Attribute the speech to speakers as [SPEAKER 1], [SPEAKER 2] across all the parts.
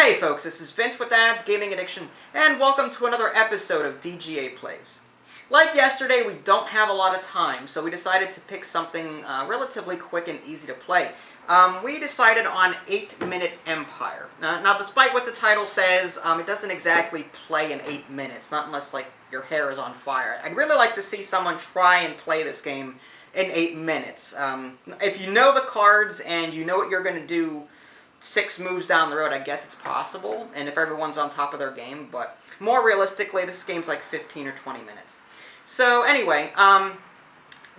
[SPEAKER 1] Hey folks, this is Vince with Dad's Gaming Addiction, and welcome to another episode of DGA Plays. Like yesterday, we don't have a lot of time, so we decided to pick something relatively quick and easy to play. We decided on 8-Minute Empire. Now, despite what the title says, it doesn't exactly play in 8 minutes, not unless, like, your hair is on fire. I'd really like to see someone try and play this game in 8 minutes. If you know the cards and you know what you're going to do 6 moves down the road, I guess it's possible, and if everyone's on top of their game, but more realistically, this game's like 15 or 20 minutes. So anyway,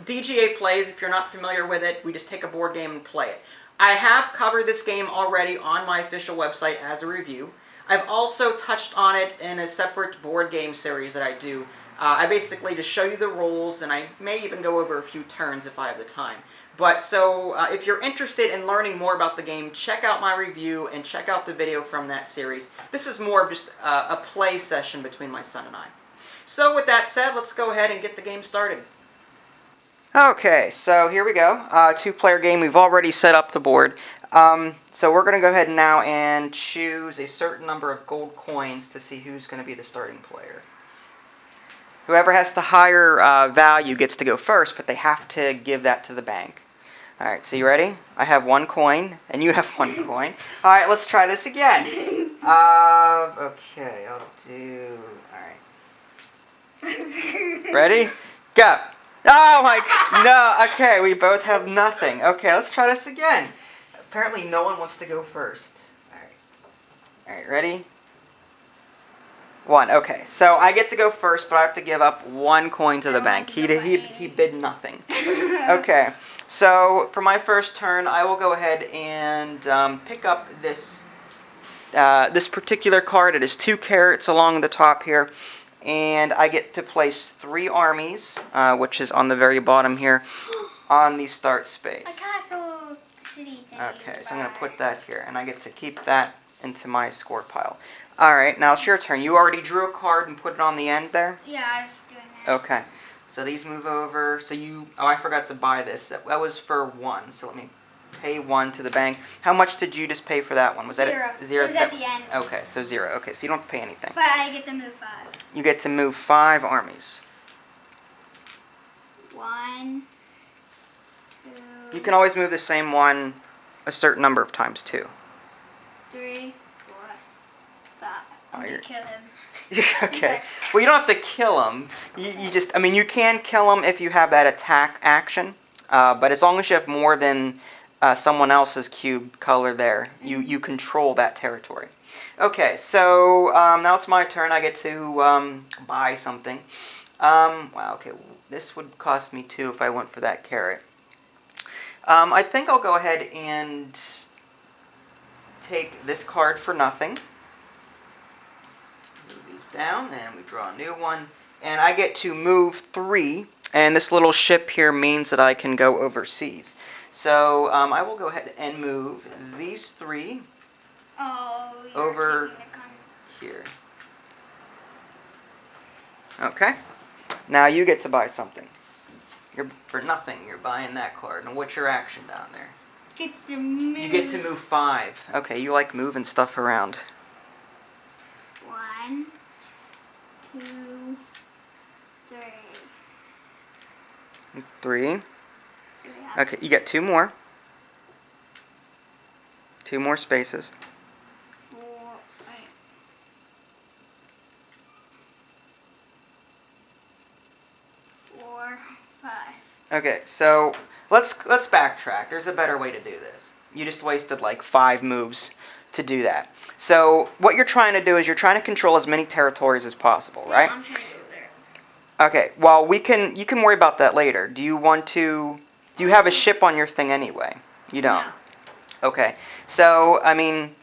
[SPEAKER 1] DGA Plays, if you're not familiar with it, we just take a board game and play it. I have covered this game already on my official website as a review. I've also touched on it in a separate board game series that I do. I basically just show you the rules, and I may even go over a few turns if I have the time. But so, if you're interested in learning more about the game, check out my review and check out the video from that series. This is more of just a play session between my son and I. So with that said, let's go ahead and get the game started. Okay, so here we go. 2-player game. We've already set up the board. So we're going to go ahead now and choose a certain number of gold coins to see who's going to be the starting player. Whoever has the higher value gets to go first, but they have to give that to the bank. Alright, so you ready? I have 1 coin, and you have 1 coin. Alright, let's try this again. Okay, I'll do... Alright. Ready? Go! Oh my... No, okay, we both have nothing. Okay, let's try this again. Apparently no one wants to go first. Alright, ready? 1. Okay, so I get to go first, but I have to give up 1 coin to the bank. He bid nothing. Okay, so for my first turn, I will go ahead and pick up this this particular card. It is 2 carrots along the top here, and I get to place 3 armies, which is on the very bottom here, on the start space.
[SPEAKER 2] A castle city thing.
[SPEAKER 1] Okay, so I'm going to put that here, and I get to keep that into my score pile. Alright, now it's your turn. You already drew a card and put it on the end there?
[SPEAKER 2] Yeah, I was doing that.
[SPEAKER 1] Okay, so these move over. So you... Oh, I forgot to buy this. That was for 1, so let me pay 1 to the bank. How much did you just pay for that one? Was
[SPEAKER 2] 0.
[SPEAKER 1] that 0?
[SPEAKER 2] It was at the end.
[SPEAKER 1] Okay, so 0. Okay, so you don't have to pay anything.
[SPEAKER 2] But I get to move 5.
[SPEAKER 1] You get to move 5 armies.
[SPEAKER 2] 1, 2...
[SPEAKER 1] You can always move the same one a certain number of times, too.
[SPEAKER 2] 3, 4, 5. I'm gonna kill him.
[SPEAKER 1] Okay. Well, you don't have to kill him. You just... I mean, you can kill him if you have that attack action. But as long as you have more than someone else's cube color there, you control that territory. Okay, so now it's my turn. I get to buy something. Wow, okay. This would cost me 2 if I went for that carrot. I think I'll go ahead and take this card for nothing. Move these down, and we draw a new one. And I get to move 3, and this little ship here means that I can go overseas. So I will go ahead and move these 3 over here. Okay. Now you get to buy something. For nothing, you're buying that card. And what's your action down there?
[SPEAKER 2] Gets to move.
[SPEAKER 1] You get to move 5. Okay, you like moving stuff around.
[SPEAKER 2] 1, 2, 3.
[SPEAKER 1] 3. Okay, you get 2 more. 2 more spaces.
[SPEAKER 2] 4, 5.
[SPEAKER 1] Okay, so let's backtrack. There's a better way to do this. You just wasted like 5 moves to do that. So what you're trying to do is you're trying to control as many territories as possible, right?
[SPEAKER 2] Yeah, I'm trying to go there.
[SPEAKER 1] Okay, well you can worry about that later. Do you have a ship on your thing anyway? You don't.
[SPEAKER 2] No.
[SPEAKER 1] Okay. So I mean,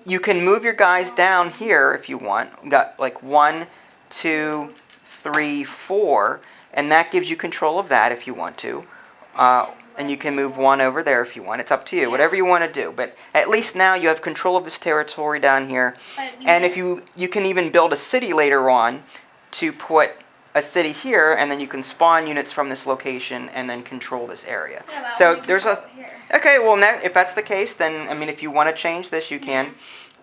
[SPEAKER 1] you can move your guys down here if you want. You got like 1, 2, 3, 4, and that gives you control of that if you want to. And you can move 1 over there if you want. It's up to you, whatever you want to do. But at least now you have control of this territory down here. And if you can even build a city later on to put a city here, and then you can spawn units from this location and then control this area.
[SPEAKER 2] Yeah,
[SPEAKER 1] so there's
[SPEAKER 2] a...
[SPEAKER 1] Okay, well, if that's the case, then, I mean, if you want to change this, you can.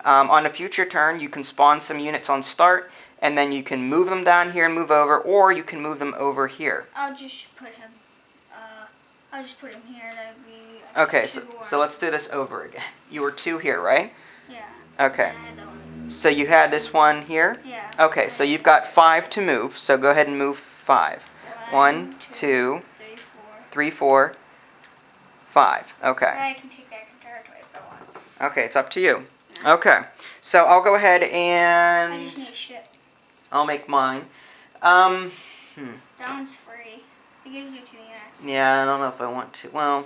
[SPEAKER 1] On a future turn, you can spawn some units on start, and then you can move them down here and move over, or you can move them over here.
[SPEAKER 2] I'll just put him. I'll just put him here. That'd be.
[SPEAKER 1] Okay, so let's do this over again. You were 2 here, right?
[SPEAKER 2] Yeah.
[SPEAKER 1] Okay.
[SPEAKER 2] And I had that one.
[SPEAKER 1] So you had this one here?
[SPEAKER 2] Yeah.
[SPEAKER 1] Okay, so you've got 5 to move, so go ahead and move 5. 1, 2, 3, 4, 5. Okay.
[SPEAKER 2] I can take that territory if I want.
[SPEAKER 1] Okay, it's up to you. Okay, so I'll go ahead and
[SPEAKER 2] I just need a ship.
[SPEAKER 1] I'll make mine.
[SPEAKER 2] That one's free. It gives you 2 units.
[SPEAKER 1] Yeah, I don't know if I want to. Well,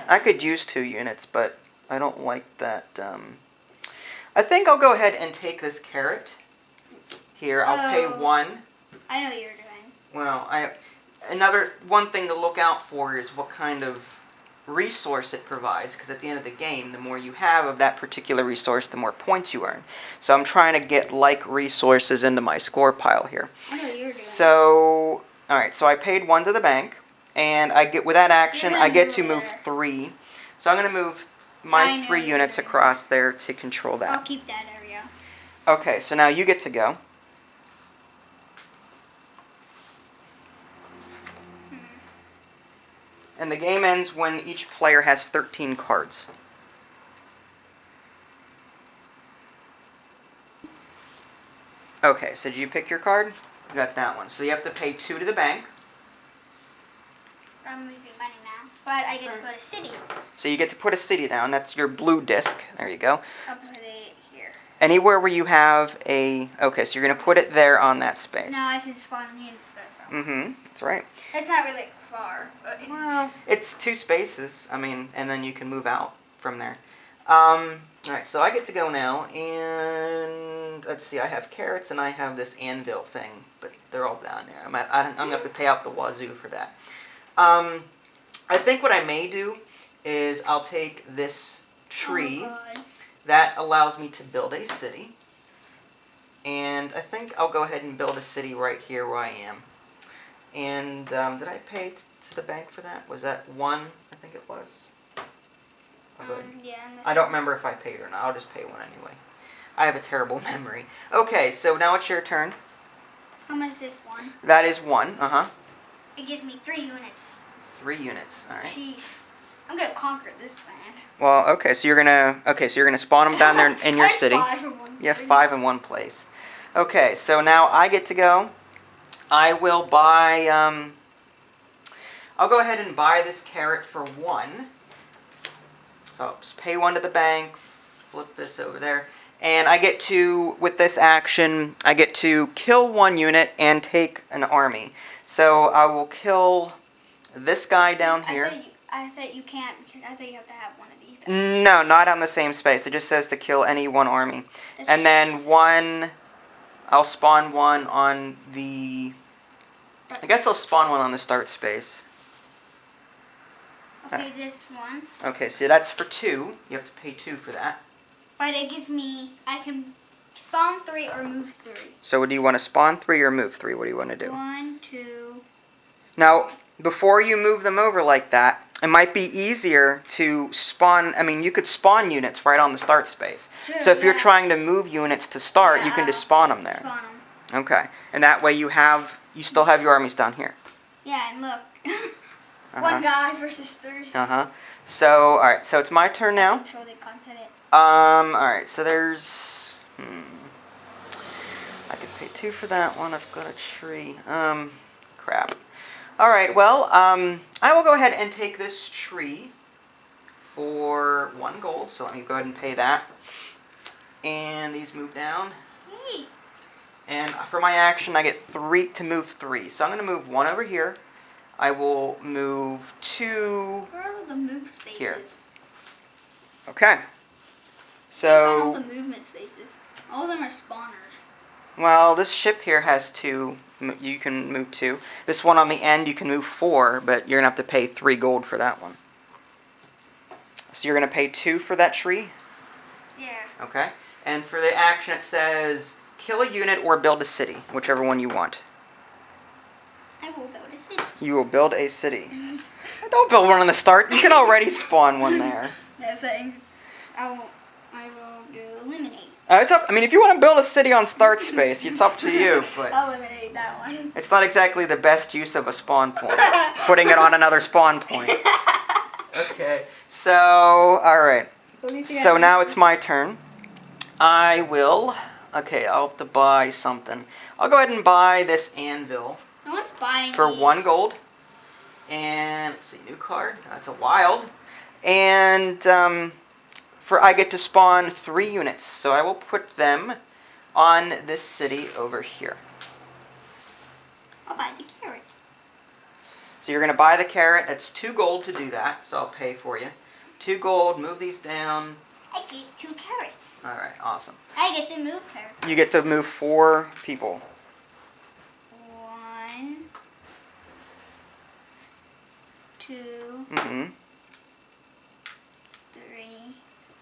[SPEAKER 1] I could use 2 units, but I don't like that. I think I'll go ahead and take this carrot. Here, I'll pay 1.
[SPEAKER 2] I know what you're doing.
[SPEAKER 1] Well, one thing to look out for is what kind of resource it provides, because at the end of the game, the more you have of that particular resource, the more points you earn. So I'm trying to get like resources into my score pile here.
[SPEAKER 2] I know what you're doing.
[SPEAKER 1] So, alright, so I paid 1 to the bank, and with that action, I get to move 3. So I'm going to move my 3 units across there to control that.
[SPEAKER 2] I'll keep that area.
[SPEAKER 1] Okay, so now you get to go. And the game ends when each player has 13 cards. Okay, so did you pick your card? You got that one. So you have to pay 2 to the bank.
[SPEAKER 2] I'm losing money now, but I get to put a city.
[SPEAKER 1] So you get to put a city down. That's your blue disc. There you go.
[SPEAKER 2] I'll put it here.
[SPEAKER 1] Anywhere where you have a... Okay, so you're going to put it there on that space.
[SPEAKER 2] Now I can spawn units there from.
[SPEAKER 1] That's right.
[SPEAKER 2] It's not really far. But
[SPEAKER 1] well, it's 2 spaces. I mean, and then you can move out from there. Alright, so I get to go now, and let's see, I have carrots and I have this anvil thing, but they're all down there. I'm going to have to pay out the wazoo for that. I think what I may do is I'll take this tree that allows me to build a city, and I think I'll go ahead and build a city right here where I am. And did I pay to the bank for that? Was that 1? I think it was.
[SPEAKER 2] Yeah.
[SPEAKER 1] I don't remember if I paid or not. I'll just pay 1 anyway. I have a terrible memory. Okay, so now it's your turn.
[SPEAKER 2] How much is this 1?
[SPEAKER 1] That is 1.
[SPEAKER 2] It gives me 3 units.
[SPEAKER 1] 3 units. All right.
[SPEAKER 2] Jeez, I'm gonna conquer this land.
[SPEAKER 1] Well, okay. So you're gonna spawn them down there in your city.
[SPEAKER 2] 5 in 1.
[SPEAKER 1] You have 5 in one place. Okay, so now I get to go. I will buy. I'll go ahead and buy this carrot for 1. So I'll just pay 1 to the bank, flip this over there, and I get to, with this action, I get to kill 1 unit and take an army. So I will kill this guy down here.
[SPEAKER 2] I thought you can't, because I thought you have to have 1 of these.
[SPEAKER 1] No, not on the same space. It just says to kill any 1 army. And then 1, I'll spawn 1 on the, I guess I'll spawn 1 on the start space.
[SPEAKER 2] Okay, this 1.
[SPEAKER 1] Okay, so that's for 2. You have to pay 2 for that.
[SPEAKER 2] But it gives me, I can spawn 3 or move 3.
[SPEAKER 1] So do you want to spawn 3 or move 3? What do you want to do?
[SPEAKER 2] 1, 2.
[SPEAKER 1] Now, before you move them over like that, it might be easier to spawn, I mean, you could spawn units right on the start space.
[SPEAKER 2] Sure,
[SPEAKER 1] so if you're trying to move units to start, you can just spawn them there.
[SPEAKER 2] Spawn them.
[SPEAKER 1] Okay, and that way you still have your armies down here.
[SPEAKER 2] Yeah, and look. 1 guy versus 3.
[SPEAKER 1] So, alright, so it's my turn now.
[SPEAKER 2] Control the content.
[SPEAKER 1] Alright, so there's, I could pay 2 for that one. I've got a tree. Crap. Alright, well, I will go ahead and take this tree for 1 gold. So let me go ahead and pay that. And these move down.
[SPEAKER 2] Hey.
[SPEAKER 1] And for my action, I get 3 to move 3. So I'm going to move 1 over here. I will move 2
[SPEAKER 2] Where are the move spaces?
[SPEAKER 1] here. Okay. So
[SPEAKER 2] all the movement spaces. All of them are spawners.
[SPEAKER 1] Well, this ship here has 2. You can move 2. This one on the end, you can move 4, but you're going to have to pay 3 gold for that one. So you're going to pay 2 for that tree?
[SPEAKER 2] Yeah.
[SPEAKER 1] Okay. And for the action, it says kill a unit or build a city, whichever one you want.
[SPEAKER 2] I will build a city.
[SPEAKER 1] You will build a city. Don't build one on the start. You can already spawn one there.
[SPEAKER 2] No thanks. I will do eliminate?
[SPEAKER 1] It's up. I mean, if you want to build a city on start space, it's up to you. But
[SPEAKER 2] I'll eliminate that one.
[SPEAKER 1] it's not exactly the best use of a spawn point. Putting it on another spawn point. Okay. So, all right. So now it's my turn. I will. Okay, I'll have to buy something. I'll go ahead and buy this anvil.
[SPEAKER 2] No one's buying
[SPEAKER 1] for
[SPEAKER 2] these.
[SPEAKER 1] 1 gold. And let's see, new card. That's a wild. And I get to spawn 3 units. So I will put them on this city over here.
[SPEAKER 2] I'll buy the carrot.
[SPEAKER 1] So you're going to buy the carrot. That's 2 gold to do that. So I'll pay for you. 2 gold. Move these down.
[SPEAKER 2] I get 2 carrots.
[SPEAKER 1] All right, awesome.
[SPEAKER 2] I get to move carrots.
[SPEAKER 1] You get to move 4 people.
[SPEAKER 2] 1, 2,
[SPEAKER 1] Mm-hmm.
[SPEAKER 2] 3,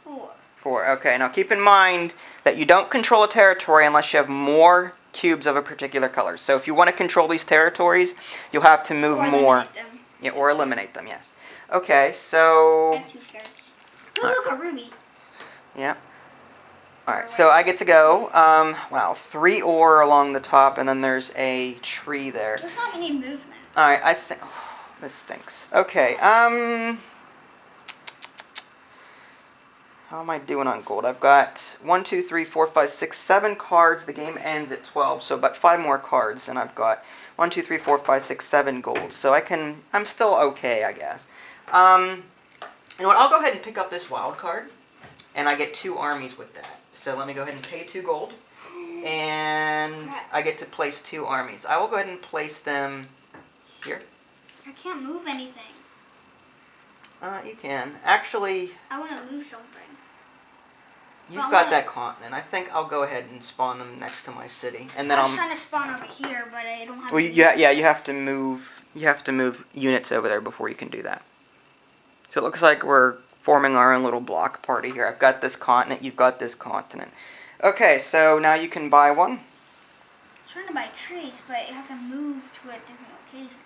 [SPEAKER 2] 4.
[SPEAKER 1] 4. Okay, now keep in mind that you don't control a territory unless you have more cubes of a particular color. So if you want to control these territories, you'll have to move
[SPEAKER 2] Or
[SPEAKER 1] more.
[SPEAKER 2] eliminate them.
[SPEAKER 1] Yeah, or eliminate them, yes. Okay, so...
[SPEAKER 2] I have 2 carrots. Oh, look, a ruby.
[SPEAKER 1] Yeah. Alright, so I get to go. Wow, 3 ore along the top, and then there's a tree there.
[SPEAKER 2] There's not any movement.
[SPEAKER 1] Alright, I think... this stinks. Okay, how am I doing on gold? I've got 1, 2, 3, 4, 5, 6, 7 cards. The game ends at 12, so about 5 more cards, and I've got 1, 2, 3, 4, 5, 6, 7 gold. So I'm still okay, I guess. You know what? I'll go ahead and pick up this wild card, and I get 2 armies with that. So let me go ahead and pay 2 gold, and I get to place 2 armies. I will go ahead and place them here.
[SPEAKER 2] I can't move anything.
[SPEAKER 1] You can. Actually,
[SPEAKER 2] I want to move something.
[SPEAKER 1] you've got that continent. I think I'll go ahead and spawn them next to my city, and then
[SPEAKER 2] I was trying to spawn over here, but I don't have.
[SPEAKER 1] Well, yeah, you have to move. You have to move units over there before you can do that. So it looks like we're forming our own little block party here. I've got this continent. You've got this continent. Okay, so now you can buy one.
[SPEAKER 2] I'm trying to buy trees, but you have to move to a different location.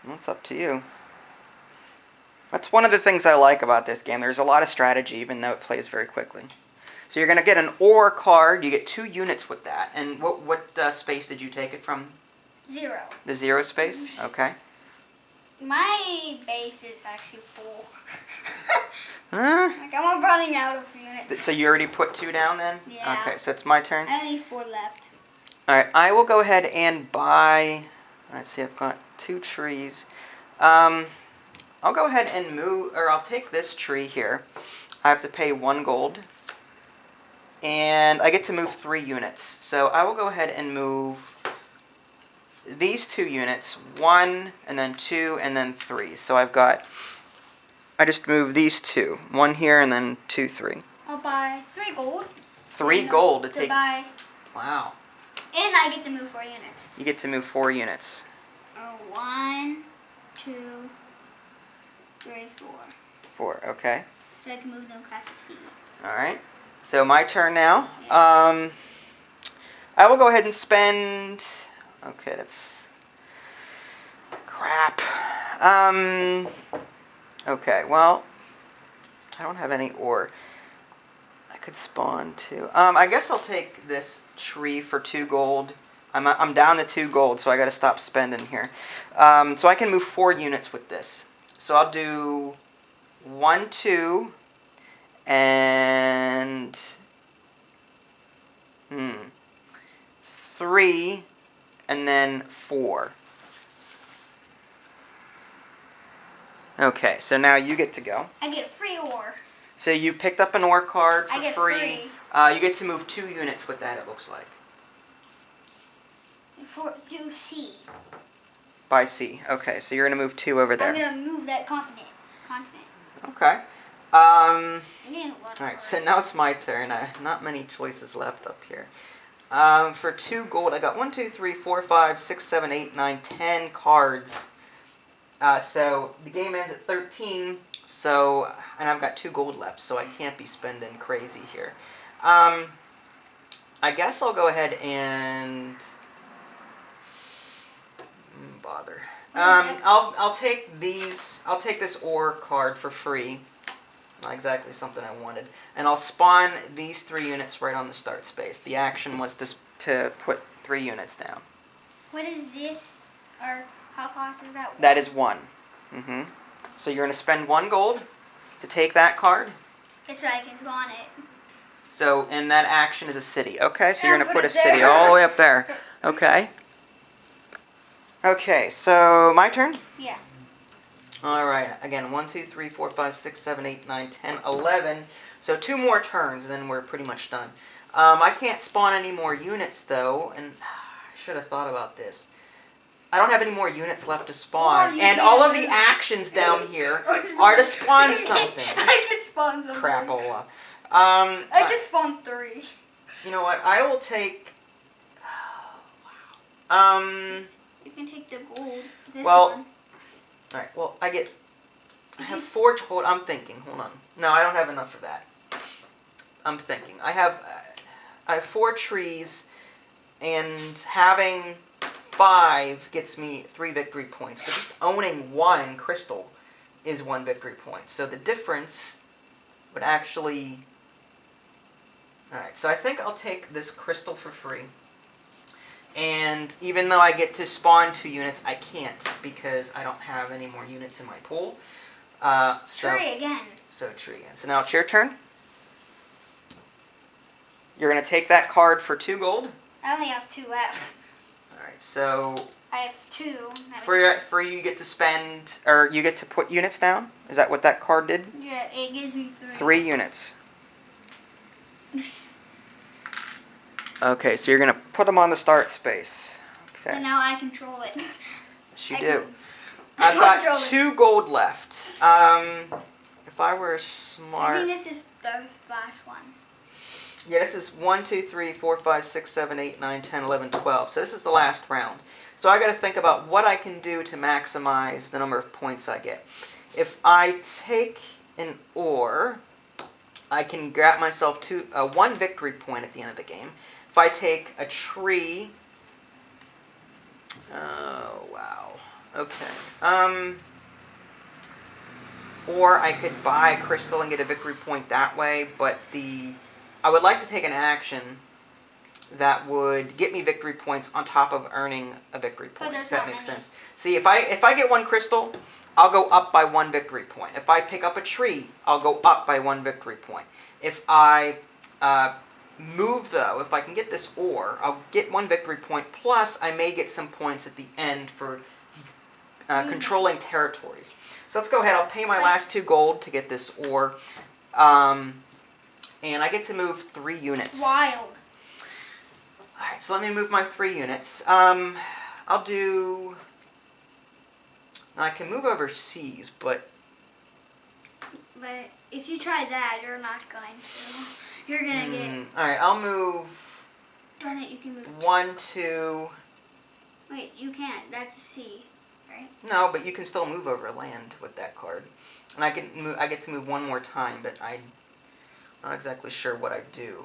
[SPEAKER 1] That's up to you. That's one of the things I like about this game. There's a lot of strategy, even though it plays very quickly. So you're going to get an ore card. You get 2 units with that. And what space did you take it from?
[SPEAKER 2] 0.
[SPEAKER 1] The 0 space? Okay.
[SPEAKER 2] My base is actually full.
[SPEAKER 1] Huh?
[SPEAKER 2] Like, I'm running out of units.
[SPEAKER 1] So you already put 2 down then?
[SPEAKER 2] Yeah.
[SPEAKER 1] Okay, so it's my turn.
[SPEAKER 2] I only have 4 left.
[SPEAKER 1] Alright, I will go ahead and buy... Let's see, I've got 2 trees. I'll go ahead and move, or I'll take this tree here. I have to pay 1 gold. And I get to move 3 units. So I will go ahead and move these 2 units. 1, and then 2, and then 3. So I just moved these 2. 1 here, and then 2, 3.
[SPEAKER 2] I'll buy 3 gold.
[SPEAKER 1] 3 gold to take.
[SPEAKER 2] Buy.
[SPEAKER 1] Wow.
[SPEAKER 2] And I get to move 4 units.
[SPEAKER 1] You get to move 4 units.
[SPEAKER 2] 1, 2, 3, 4.
[SPEAKER 1] 4, okay.
[SPEAKER 2] So I can move them across the sea.
[SPEAKER 1] Alright. So my turn now.
[SPEAKER 2] Yeah.
[SPEAKER 1] I will go ahead and spend... Okay, that's... Crap. Okay, well... I don't have any ore. I could spawn 2. I guess I'll take this tree for 2 gold. I'm down to 2 gold, so I gotta stop spending here. So I can move 4 units with this. So I'll do 1, 2, and 3, and then 4. Okay, so now you get to go.
[SPEAKER 2] I get a free ore.
[SPEAKER 1] So you picked up an ore card for
[SPEAKER 2] I get
[SPEAKER 1] free. You get to move 2 units with that, it looks like.
[SPEAKER 2] To sea.
[SPEAKER 1] By sea. Okay, so you're going to move 2 over there.
[SPEAKER 2] I'm going to move that continent.
[SPEAKER 1] Okay.
[SPEAKER 2] I'm getting a lot of
[SPEAKER 1] Alright,
[SPEAKER 2] cards.
[SPEAKER 1] so now it's my turn. Not many choices left up here. For 2 gold, I got 1, 2, 3, 4, 5, 6, 7, 8, 9, 10 cards. So the game ends at 13. So, and I've got 2 gold left, so I can't be spending crazy here. I guess I'll go ahead and bother. I'll take these. I'll take this ore card for free. Not exactly something I wanted. And I'll spawn these 3 units right on the start space. The action was to put 3 units down.
[SPEAKER 2] What is this? Or how fast is that?
[SPEAKER 1] That is 1. Mm-hmm. So you're going to spend 1 gold to take that card.
[SPEAKER 2] It's so I can spawn it.
[SPEAKER 1] So, and that action is a city. Okay, so you're going to put a city all the way up there. Okay. Okay, so my turn?
[SPEAKER 2] Yeah.
[SPEAKER 1] Alright, again, 1, 2, 3, 4, 5, 6, 7, 8, 9, 10, 11. So 2 more turns, and then we're pretty much done. I can't spawn any more units, though, and I should have thought about this. I don't have any more units left to spawn, and all of the actions down here are to spawn something.
[SPEAKER 2] I can spawn something.
[SPEAKER 1] Crapola.
[SPEAKER 2] I can spawn 3.
[SPEAKER 1] You know what? I will take. Oh, wow.
[SPEAKER 2] You can take the gold. This
[SPEAKER 1] well,
[SPEAKER 2] one.
[SPEAKER 1] All right. Well, I have 4 total. I'm thinking. Hold on. No, I don't have enough for that. I'm thinking. I have 4 trees, and having 5 gets me 3 victory points. But just owning 1 crystal is 1 victory point. So the difference would actually. All right. So I think I'll take this crystal for free. And even though I get to spawn 2 units, I can't because I don't have any more units in my pool.
[SPEAKER 2] Tree again.
[SPEAKER 1] So tree again. So now it's your turn. You're going to take that card for 2 gold.
[SPEAKER 2] I only have 2 left.
[SPEAKER 1] All right. So
[SPEAKER 2] I have 2.
[SPEAKER 1] for you get to spend, or you get to put units down. Is that what that card did?
[SPEAKER 2] Yeah, it gives me 3.
[SPEAKER 1] 3 units. Okay, so you're going to put them on the start space. Okay.
[SPEAKER 2] So now I control it.
[SPEAKER 1] Yes, you do. I've got 2 gold left. If I were smart.
[SPEAKER 2] I think this is the last one.
[SPEAKER 1] Yeah, this is 1, 2, 3, 4, 5, 6, 7, 8, 9, 10, 11, 12. So this is the last round. So I got to think about what I can do to maximize the number of points I get. If I take an ore, I can grab myself 1 victory point at the end of the game. If I take a tree, oh wow, okay. Or I could buy a crystal and get a victory point that way, but I would like to take an action that would get me victory points on top of earning a victory point. If that makes sense. See, if I get 1 crystal, I'll go up by 1 victory point. If I pick up a tree, I'll go up by 1 victory point. If I move, though, if I can get this ore, I'll get 1 victory point, plus I may get some points at the end for controlling territories. So let's go ahead. I'll pay my last 2 gold to get this ore. And I get to move 3 units.
[SPEAKER 2] Wild.
[SPEAKER 1] Alright, so let me move my 3 units. I'll do. Now I can move overseas, but.
[SPEAKER 2] But if you try that, you're not going to. You're gonna get.
[SPEAKER 1] Alright, I'll move.
[SPEAKER 2] Darn it, you can move.
[SPEAKER 1] 1, 2.
[SPEAKER 2] Wait, you can't. That's a sea, right?
[SPEAKER 1] No, but you can still move over land with that card. And I get to move 1 more time, but I'm not exactly sure what I do.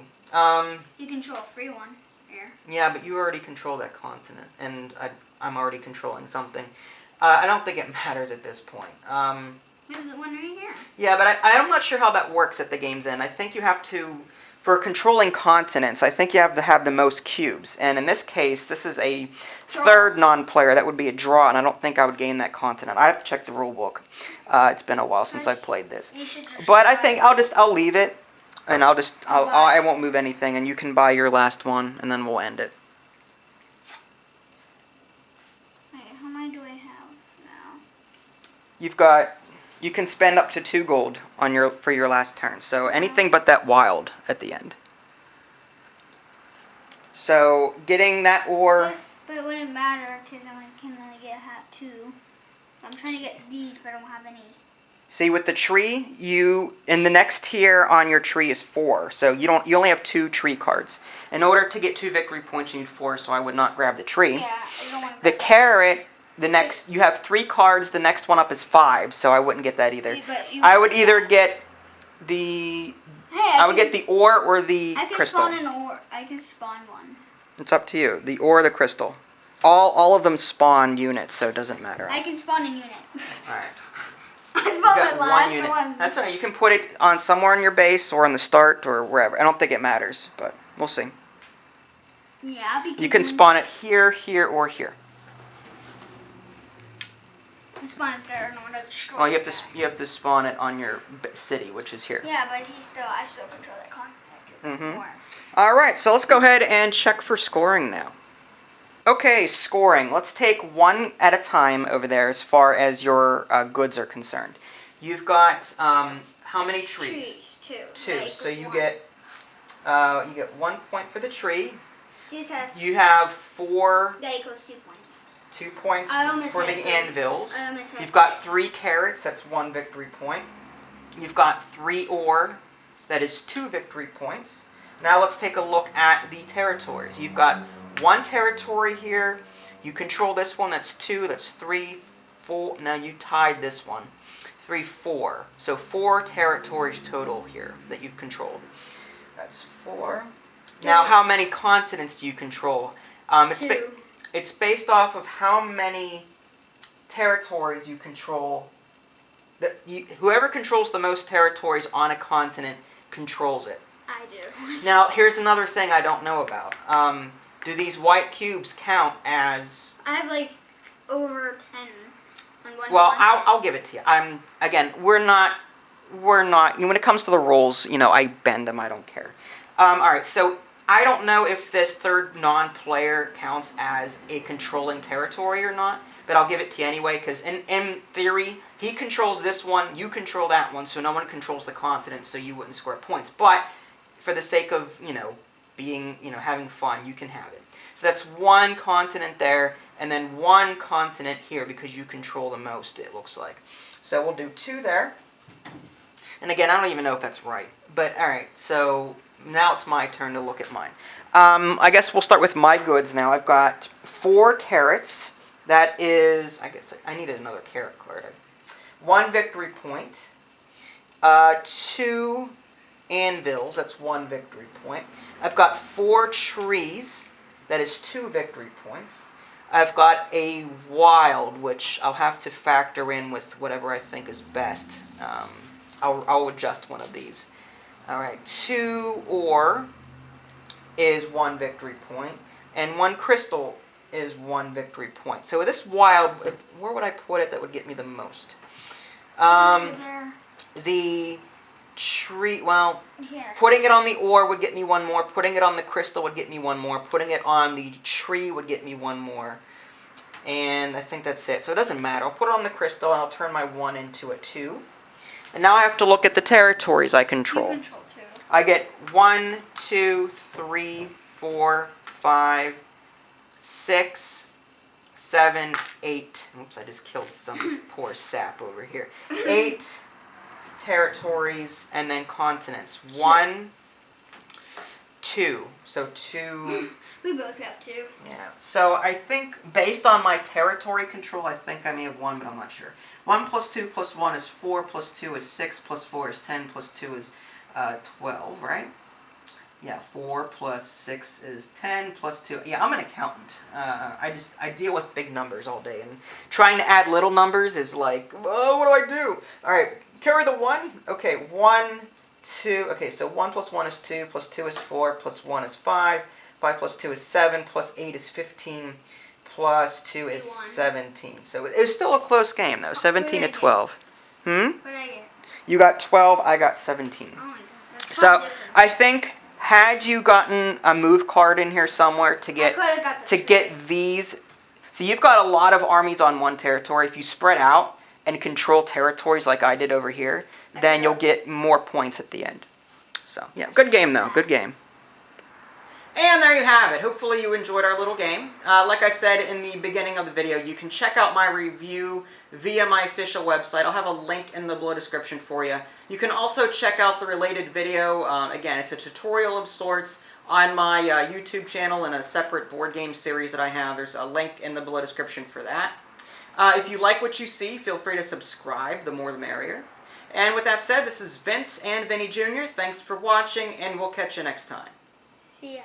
[SPEAKER 2] You control a free one here.
[SPEAKER 1] Yeah, but you already control that continent, and I'm already controlling something. I don't think it matters at this point.
[SPEAKER 2] There's one right here.
[SPEAKER 1] Yeah, but I'm not sure how that works at the game's end. I think you have to, for controlling continents, I think you have to have the most cubes. And in this case, this is a third non-player. That would be a draw, and I don't think I would gain that continent. I have to check the rule book. It's been a while since I've played this. But I think I'll leave it, and I won't move anything, and you can buy your last one, and then we'll end it.
[SPEAKER 2] Wait, how many do I have now?
[SPEAKER 1] You can spend up to 2 gold for your last turn. So anything but that wild at the end. So getting that ore.
[SPEAKER 2] Yes, but it wouldn't matter because I can only get half 2. I'm trying to get these, but I don't have any.
[SPEAKER 1] See, with the tree, in the next tier on your tree is 4. So you only have 2 tree cards. In order to get 2 victory points, you need 4. So I would not grab the tree.
[SPEAKER 2] Yeah, I don't want to.
[SPEAKER 1] The carrot. You have 3 cards. The next one up is 5, so I wouldn't get that either. I would either get the. I would get the ore or the crystal.
[SPEAKER 2] I can spawn an ore. I can spawn one.
[SPEAKER 1] It's up to you. The ore or the crystal. All of them spawn units, so it doesn't matter.
[SPEAKER 2] I can spawn a unit.
[SPEAKER 1] All right.
[SPEAKER 2] I
[SPEAKER 1] You
[SPEAKER 2] spelled
[SPEAKER 1] got
[SPEAKER 2] it
[SPEAKER 1] one
[SPEAKER 2] last
[SPEAKER 1] unit.
[SPEAKER 2] one.
[SPEAKER 1] That's all right. You can put it on somewhere on your base or on the start or wherever. I don't think it matters, but we'll see.
[SPEAKER 2] Yeah, because
[SPEAKER 1] You can spawn it here, here, or here.
[SPEAKER 2] I spawn it there in order to destroy.
[SPEAKER 1] Well, you have to spawn it on your city, which is here.
[SPEAKER 2] Yeah, but I still control that continent more.
[SPEAKER 1] All right, so let's go ahead and check for scoring now. Okay, scoring. Let's take one at a time over there as far as your goods are concerned. You've got how many trees?
[SPEAKER 2] Two.
[SPEAKER 1] Two. So you get 1 point for the tree. You have 4.
[SPEAKER 2] That equals 2 points.
[SPEAKER 1] 2 points for the anvils. You've
[SPEAKER 2] 6.
[SPEAKER 1] got 3 carrots. That's 1 victory point. You've got 3 ore. That is 2 victory points. Now let's take a look at the territories. You've got 1 territory here. You control this one. That's 2. That's 3, 4. Now you tied this one. 3, 4. So 4 territories total here that you've controlled. That's 4. Now how many continents do you control?
[SPEAKER 2] 2.
[SPEAKER 1] It's based off of how many territories you control. Whoever controls the most territories on a continent controls it.
[SPEAKER 2] I do.
[SPEAKER 1] Now, here's another thing I don't know about. Do these white cubes count as...
[SPEAKER 2] I have like over 10 on one.
[SPEAKER 1] Well, I'll give it to you. Again, we're not. When it comes to the rules, I bend them. I don't care. All right, so I don't know if this third non-player counts as a controlling territory or not, but I'll give it to you anyway, because in theory, he controls this one, you control that one, so no one controls the continent, so you wouldn't score points. But for the sake of, being, having fun, you can have it. So that's 1 continent there, and then 1 continent here, because you control the most, it looks like. So we'll do 2 there. And again, I don't even know if that's right. But, all right, so now it's my turn to look at mine. I guess we'll start with my goods now. I've got 4 carrots. That is, I guess I needed another carrot card. 1 victory point. 2 anvils. That's 1 victory point. I've got 4 trees. That is 2 victory points. I've got a wild, which I'll have to factor in with whatever I think is best. I'll adjust one of these. All right, 2 ore is 1 victory point, and 1 crystal is 1 victory point. So this wild, where would I put it that would get me the most? The tree, well, putting it on the ore would get me 1 more. Putting it on the crystal would get me 1 more. Putting it on the tree would get me 1 more. And I think that's it. So it doesn't matter. I'll put it on the crystal, and I'll turn my 1 into a 2. And now I have to look at the territories I control.
[SPEAKER 2] You control 2.
[SPEAKER 1] I get 1, 2, 3, 4, 5, 6, 7, 8. Oops, I just killed some poor sap over here. 8 territories and then continents. 1, 2. So 2.
[SPEAKER 2] We both have 2.
[SPEAKER 1] Yeah. So I think based on my territory control, I think I may have 1, but I'm not sure. 1 plus 2 plus 1 is 4, plus 2 is 6, plus 4 is 10, plus 2 is 12, right? Yeah, 4 plus 6 is 10, plus 2. Yeah, I'm an accountant. I deal with big numbers all day, and trying to add little numbers is like, oh, what do I do? All right, carry the 1. Okay, 1, 2. Okay, so 1 plus 1 is 2, plus 2 is 4, plus 1 is 5. 5 plus 2 is 7, plus 8 is 15. Plus 2 is 17. So it was still a close game, though. 17 to 12.
[SPEAKER 2] What did I get?
[SPEAKER 1] You got 12. I got 17.
[SPEAKER 2] Oh my god. That's
[SPEAKER 1] So I think had you gotten a move card in here somewhere to get these. See, you've got a lot of armies on 1 territory. If you spread out and control territories like I did over here, then you'll get more points at the end. So yeah, good game though. Good game. And there you have it. Hopefully you enjoyed our little game. Like I said in the beginning of the video, you can check out my review via my official website. I'll have a link in the below description for you. You can also check out the related video. Again, it's a tutorial of sorts on my YouTube channel and a separate board game series that I have. There's a link in the below description for that. If you like what you see, feel free to subscribe. The more the merrier. And with that said, this is Vince and Vinnie Jr. Thanks for watching, and we'll catch you next time.
[SPEAKER 2] See ya.